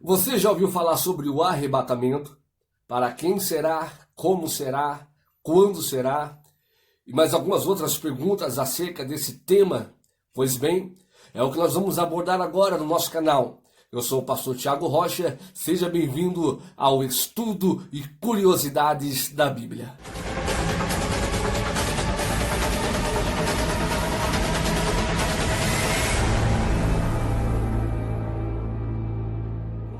Você já ouviu falar sobre o arrebatamento? Para quem será? Como será? Quando será? E mais algumas outras perguntas acerca desse tema? Pois bem, é o que nós vamos abordar agora no nosso canal. Eu sou o pastor Tiago Rocha, seja bem-vindo ao estudo e curiosidades da Bíblia.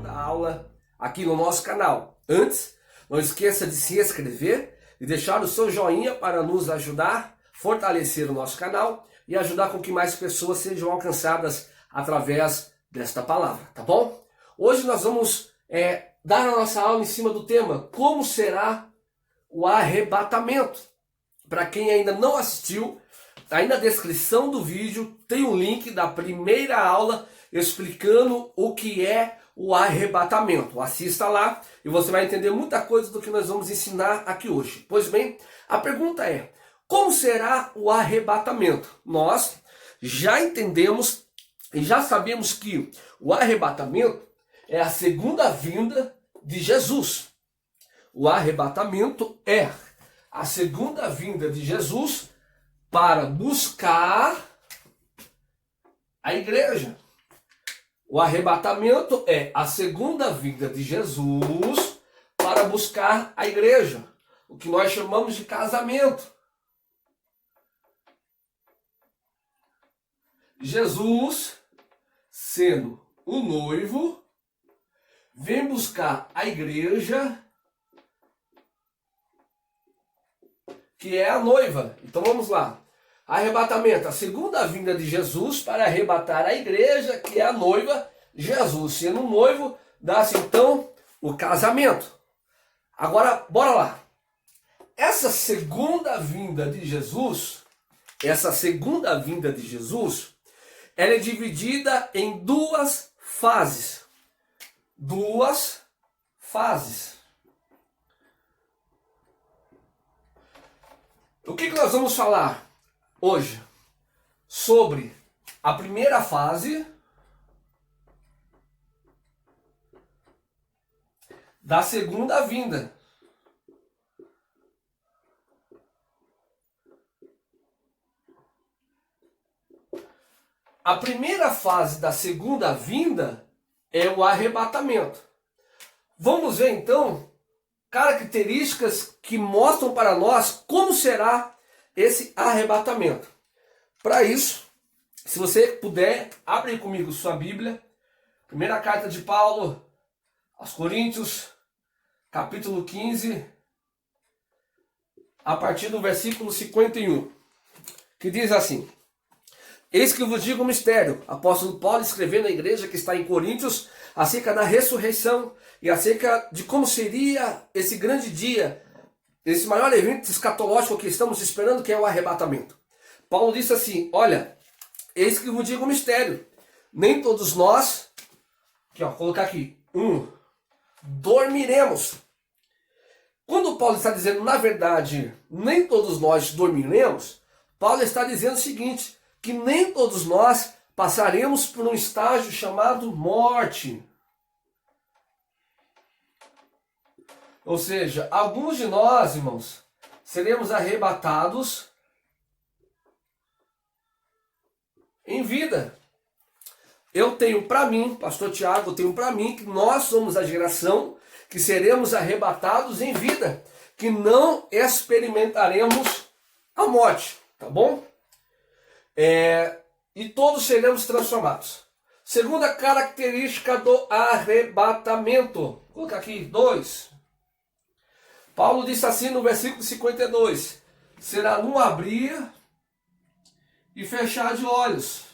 Aula aqui no nosso canal. Antes, não esqueça de se inscrever e deixar o seu joinha para nos ajudar, fortalecer o nosso canal e ajudar com que mais pessoas sejam alcançadas através desta palavra, tá bom? Hoje nós vamos dar a nossa aula em cima do tema como será o arrebatamento. Para quem ainda não assistiu, aí na descrição do vídeo tem um link da primeira aula explicando o que é o arrebatamento. Assista lá e você vai entender muita coisa do que nós vamos ensinar aqui hoje. Pois bem, a pergunta é: como será o arrebatamento? Nós já entendemos e já sabemos que o arrebatamento é a segunda vinda de Jesus. O arrebatamento é a segunda vinda de Jesus para buscar a igreja. O arrebatamento é a segunda vinda de Jesus para buscar a igreja, o que nós chamamos de casamento. Jesus, sendo o noivo, vem buscar a igreja, que é a noiva. Então vamos lá. Arrebatamento, a segunda vinda de Jesus para arrebatar a igreja, que é a noiva. Jesus sendo o noivo, dá-se então o casamento. Agora, bora lá. Essa segunda vinda de Jesus, ela é dividida em duas fases. Duas fases. O que nós vamos falar hoje? Sobre a primeira fase da segunda vinda. A primeira fase da segunda vinda é o arrebatamento. Vamos ver então características que mostram para nós como será esse arrebatamento. Para isso, se você puder, abre comigo sua Bíblia. Primeira carta de Paulo aos Coríntios, capítulo 15, a partir do versículo 51, que diz assim: Eis que vos digo um mistério. Apóstolo Paulo escrevendo à igreja que está em Coríntios acerca da ressurreição e acerca de como seria esse grande dia, esse maior evento escatológico que estamos esperando, que é o arrebatamento. Paulo disse assim: olha, eis que vos digo um mistério. Nem todos nós, vou colocar aqui, dormiremos. Quando Paulo está dizendo, na verdade, nem todos nós dormiremos, Paulo está dizendo o seguinte, que nem todos nós passaremos por um estágio chamado morte. Ou seja, alguns de nós, irmãos, seremos arrebatados em vida. Eu tenho para mim, pastor Tiago, eu tenho para mim que nós somos a geração que seremos arrebatados em vida, que não experimentaremos a morte, tá bom? E todos seremos transformados. Segunda característica do arrebatamento. Vou colocar aqui 2. Paulo disse assim no versículo 52. Será num abrir e fechar de olhos.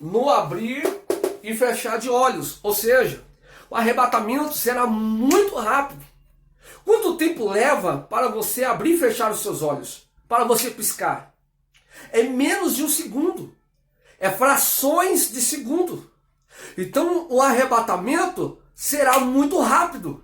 No abrir e fechar de olhos. Ou seja, o arrebatamento será muito rápido. Quanto tempo leva para você abrir e fechar os seus olhos? Para você piscar? É menos de um segundo. É frações de segundo. Então o arrebatamento será muito rápido.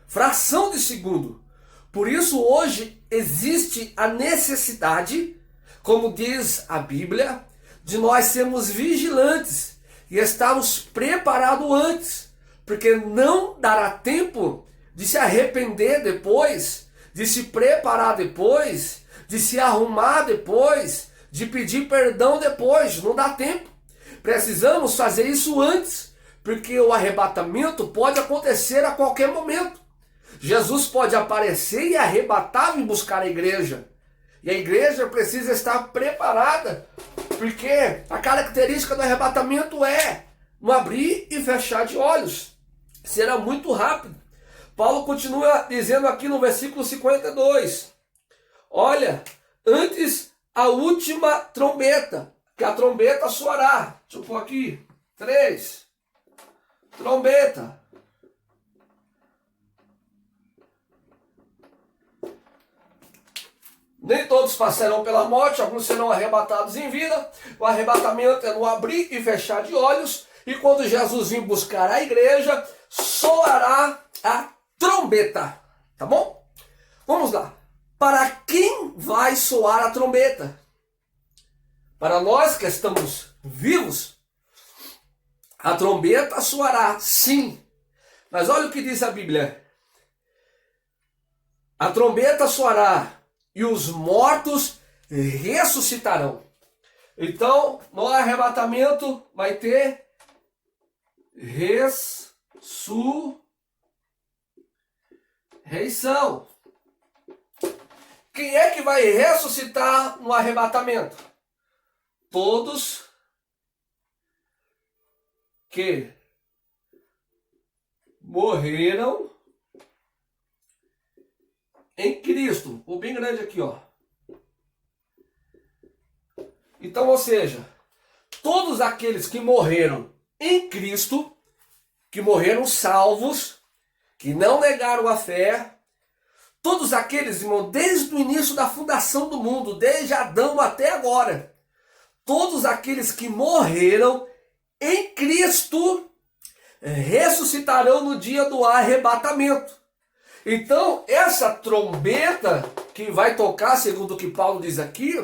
Fração de segundo. Por isso hoje existe a necessidade, como diz a Bíblia, de nós sermos vigilantes e estarmos preparados antes, porque não dará tempo de se arrepender depois, de se preparar depois, de se arrumar depois, de pedir perdão depois. Não dá tempo. Precisamos fazer isso antes, porque o arrebatamento pode acontecer a qualquer momento. Jesus pode aparecer e arrebatar e buscar a igreja. E a igreja precisa estar preparada, porque a característica do arrebatamento é no abrir e fechar de olhos. Será muito rápido. Paulo continua dizendo aqui no versículo 52. Olha, antes a última trombeta, que a trombeta soará. Deixa eu pôr aqui. 3. Trombeta. Nem todos passarão pela morte, alguns serão arrebatados em vida. O arrebatamento é no abrir e fechar de olhos. E quando Jesus vir buscar a igreja, soará a trombeta. Tá bom? Vamos lá. Para quem vai soar a trombeta? Para nós que estamos vivos, a trombeta soará, sim. Mas olha o que diz a Bíblia. A trombeta soará e os mortos ressuscitarão. Então, no arrebatamento vai ter ressurreição. Quem é que vai ressuscitar no arrebatamento? Todos que morreram em Cristo. O bem grande aqui, ó. Então, ou seja, todos aqueles que morreram em Cristo, que morreram salvos, que não negaram a fé, todos aqueles, irmão, desde o início da fundação do mundo, desde Adão até agora, todos aqueles que morreram em Cristo ressuscitarão no dia do arrebatamento. Então, essa trombeta que vai tocar, segundo o que Paulo diz aqui,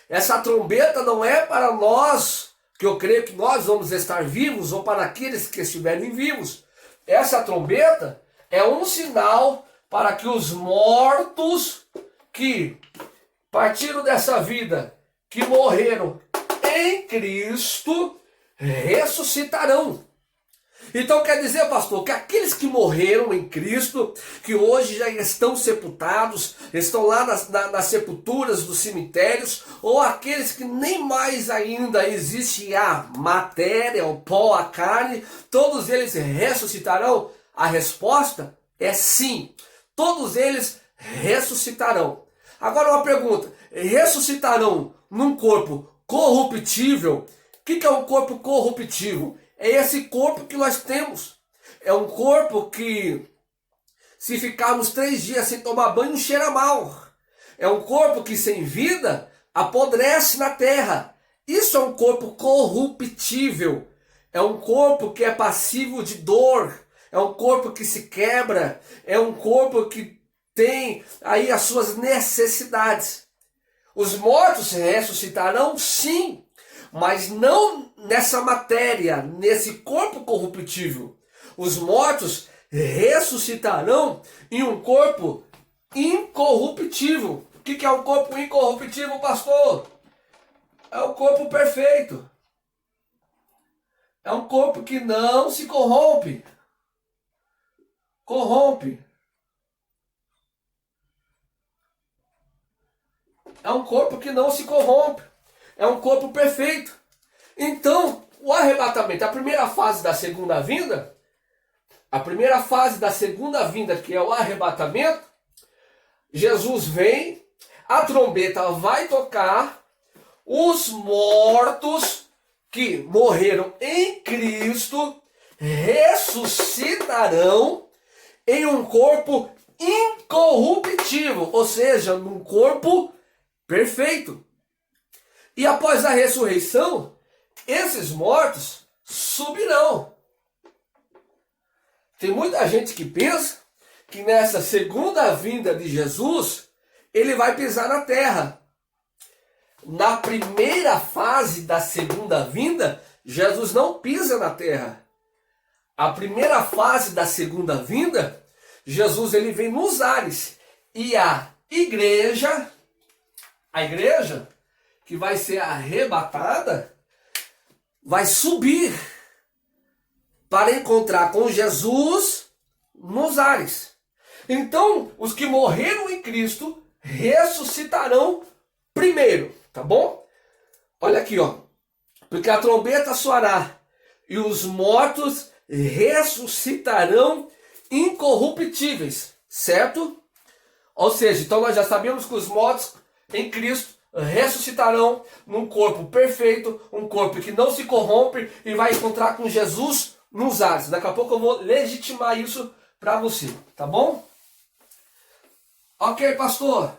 essa trombeta não é para nós, que eu creio que nós vamos estar vivos, ou para aqueles que estiverem vivos. Essa trombeta é um sinal para que os mortos que partiram dessa vida, que morreram em Cristo, ressuscitarão. Então quer dizer, pastor, que aqueles que morreram em Cristo, que hoje já estão sepultados, estão lá nas sepulturas dos cemitérios, ou aqueles que nem mais ainda existe a matéria, o pó, a carne, todos eles ressuscitarão? A resposta é sim, todos eles ressuscitarão. Agora uma pergunta, ressuscitarão num corpo corruptível? O que é um corpo corruptível? É esse corpo que nós temos. É um corpo que, se ficarmos 3 dias sem tomar banho, cheira mal. É um corpo que, sem vida, apodrece na terra. Isso é um corpo corruptível. É um corpo que é passivo de dor. É um corpo que se quebra. É um corpo que tem aí as suas necessidades. Os mortos ressuscitarão, sim, mas não nessa matéria, nesse corpo corruptível. Os mortos ressuscitarão em um corpo incorruptível. O que é um corpo incorruptível, pastor? É um corpo perfeito. É um corpo que não se corrompe. É um corpo que não se corrompe. É um corpo perfeito. Então, o arrebatamento, a primeira fase da segunda vinda, que é o arrebatamento, Jesus vem, a trombeta vai tocar, os mortos que morreram em Cristo ressuscitarão em um corpo incorruptível, ou seja, num corpo perfeito. E após a ressurreição, esses mortos subirão. Tem muita gente que pensa que nessa segunda vinda de Jesus, ele vai pisar na terra. na primeira fase da segunda vinda, Jesus não pisa na terra. A primeira fase da segunda vinda, Jesus ele vem nos ares. E a igreja que vai ser arrebatada, vai subir para encontrar com Jesus nos ares. Então, os que morreram em Cristo ressuscitarão primeiro, tá bom? Olha aqui, ó. Porque a trombeta soará e os mortos ressuscitarão incorruptíveis, certo? Ou seja, então nós já sabemos que os mortos em Cristo ressuscitarão num corpo perfeito, um corpo que não se corrompe e vai encontrar com Jesus nos ares. Daqui a pouco eu vou legitimar isso para você, tá bom? Ok, pastor.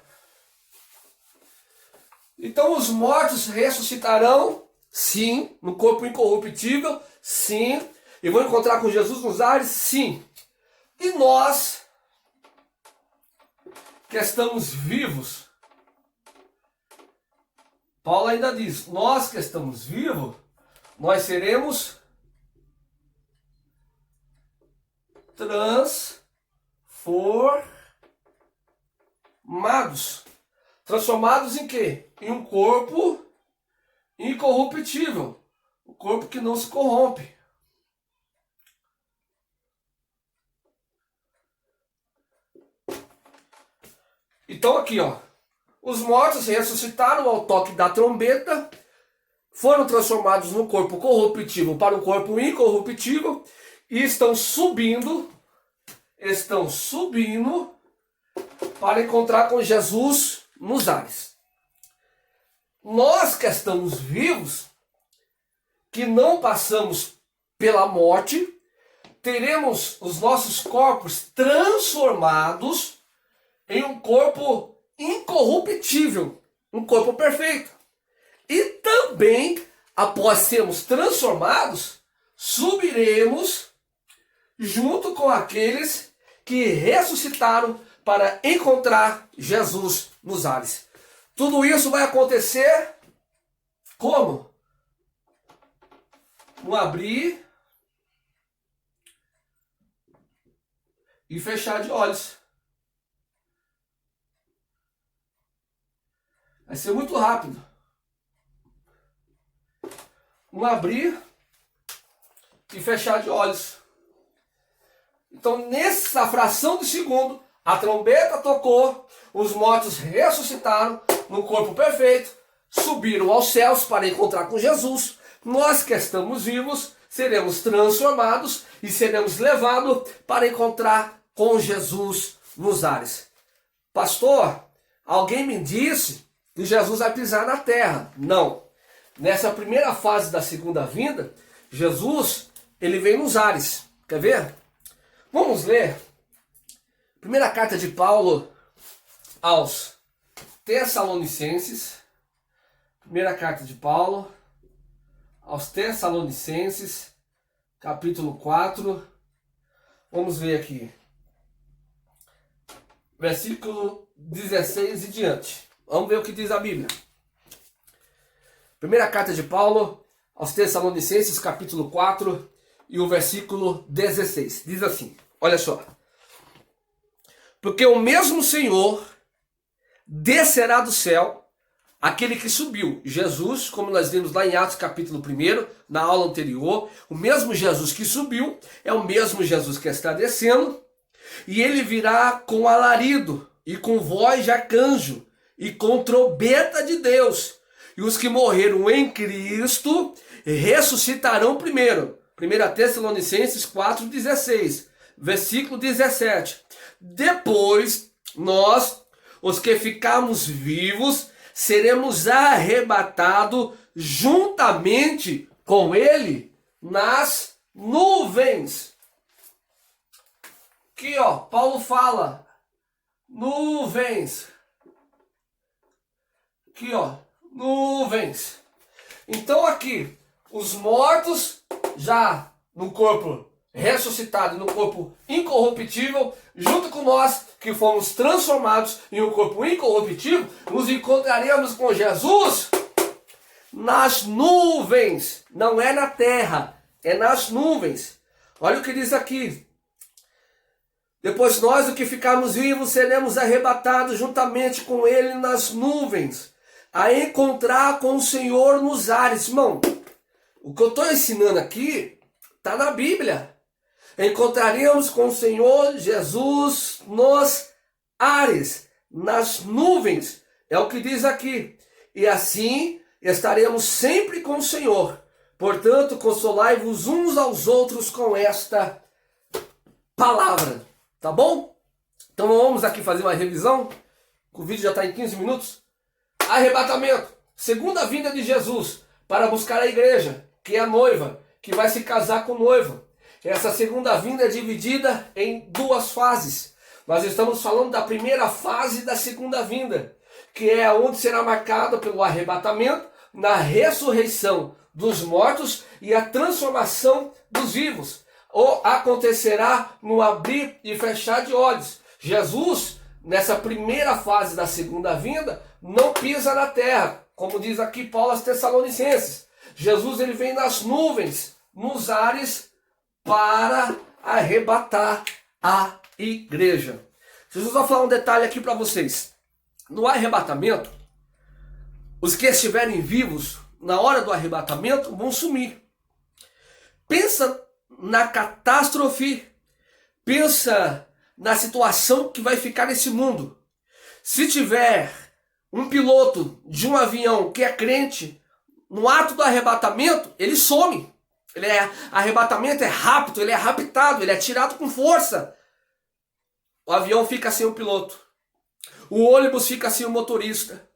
Então os mortos ressuscitarão, sim, no corpo incorruptível, sim. E vão encontrar com Jesus nos ares, sim. E nós, que estamos vivos, Paulo ainda diz, nós que estamos vivos, nós seremos transformados. Transformados em quê? Em um corpo incorruptível. Um corpo que não se corrompe. Então aqui, ó. Os mortos ressuscitaram ao toque da trombeta, foram transformados no corpo corruptível para um corpo incorruptível e estão subindo para encontrar com Jesus nos ares. Nós que estamos vivos, que não passamos pela morte, teremos os nossos corpos transformados em um corpo incorruptível, um corpo perfeito. E também, após sermos transformados, subiremos junto com aqueles que ressuscitaram para encontrar Jesus nos ares. Tudo isso vai acontecer como? No abrir e fechar de olhos. Vai ser muito rápido. Um abrir e fechar de olhos. Então, nessa fração de segundo, a trombeta tocou, os mortos ressuscitaram no corpo perfeito, subiram aos céus para encontrar com Jesus. Nós que estamos vivos, seremos transformados e seremos levados para encontrar com Jesus nos ares. Pastor, alguém me disse que Jesus vai pisar na terra. Não. Nessa primeira fase da segunda vinda, Jesus, ele vem nos ares. Quer ver? Vamos ler. Primeira carta de Paulo aos Tessalonicenses. Primeira carta de Paulo aos Tessalonicenses, capítulo 4. Vamos ver aqui. Versículo 16 e diante. Vamos ver o que diz a Bíblia. Primeira carta de Paulo aos Tessalonicenses, capítulo 4 e o versículo 16. Diz assim, olha só. Porque o mesmo Senhor descerá do céu, aquele que subiu, Jesus, como nós vimos lá em Atos capítulo 1, na aula anterior, o mesmo Jesus que subiu é o mesmo Jesus que está descendo, e ele virá com alarido e com voz de arcanjo, e com trombeta de Deus, e os que morreram em Cristo ressuscitarão primeiro. 1 Tessalonicenses 4,16, versículo 17. Depois, nós, os que ficarmos vivos, seremos arrebatados juntamente com ele nas nuvens. Aqui, ó, Paulo fala, nuvens. Aqui, ó, nuvens. Então aqui, os mortos já no corpo ressuscitado, no corpo incorruptível, junto com nós que fomos transformados em um corpo incorruptível, nos encontraremos com Jesus nas nuvens. Não é na terra, é nas nuvens. Olha o que diz aqui. Depois nós, o que ficarmos vivos, seremos arrebatados juntamente com ele nas nuvens, a encontrar com o Senhor nos ares. Irmão, o que eu estou ensinando aqui está na Bíblia. Encontraremos com o Senhor Jesus nos ares, nas nuvens. É o que diz aqui. E assim estaremos sempre com o Senhor. Portanto, consolai-vos uns aos outros com esta palavra. Tá bom? Então vamos aqui fazer uma revisão. O vídeo já está em 15 minutos. Arrebatamento. Segunda vinda de Jesus para buscar a igreja, que é a noiva, que vai se casar com o noivo. Essa segunda vinda é dividida em duas fases. Nós estamos falando da primeira fase da segunda vinda, que é onde será marcada pelo arrebatamento, na ressurreição dos mortos e a transformação dos vivos. Ou acontecerá no abrir e fechar de olhos. Jesus, nessa primeira fase da segunda vinda, não pisa na terra, como diz aqui Paulo aos Tessalonicenses. Jesus ele vem nas nuvens, nos ares, para arrebatar a igreja. Jesus vai falar um detalhe aqui para vocês. No arrebatamento, os que estiverem vivos na hora do arrebatamento vão sumir. Pensa na catástrofe, pensa na situação que vai ficar nesse mundo. Se tiver um piloto de um avião que é crente, no ato do arrebatamento, ele some. Arrebatamento é rápido, ele é raptado, ele é tirado com força. O avião fica sem o piloto. O ônibus fica sem o motorista.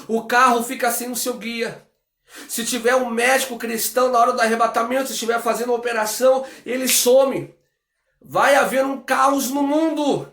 O carro fica sem o seu guia. Se tiver um médico cristão na hora do arrebatamento, se estiver fazendo uma operação, ele some. Vai haver um caos no mundo.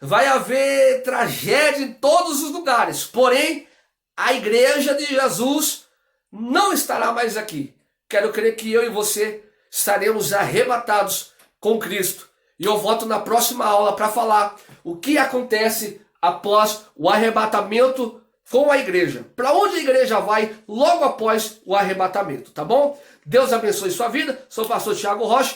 Vai haver tragédia em todos os lugares. Porém, a igreja de Jesus não estará mais aqui. Quero crer que eu e você estaremos arrebatados com Cristo. E eu volto na próxima aula para falar o que acontece após o arrebatamento com a igreja. Para onde a igreja vai logo após o arrebatamento, tá bom? Deus abençoe sua vida. Sou o pastor Thiago Rocha.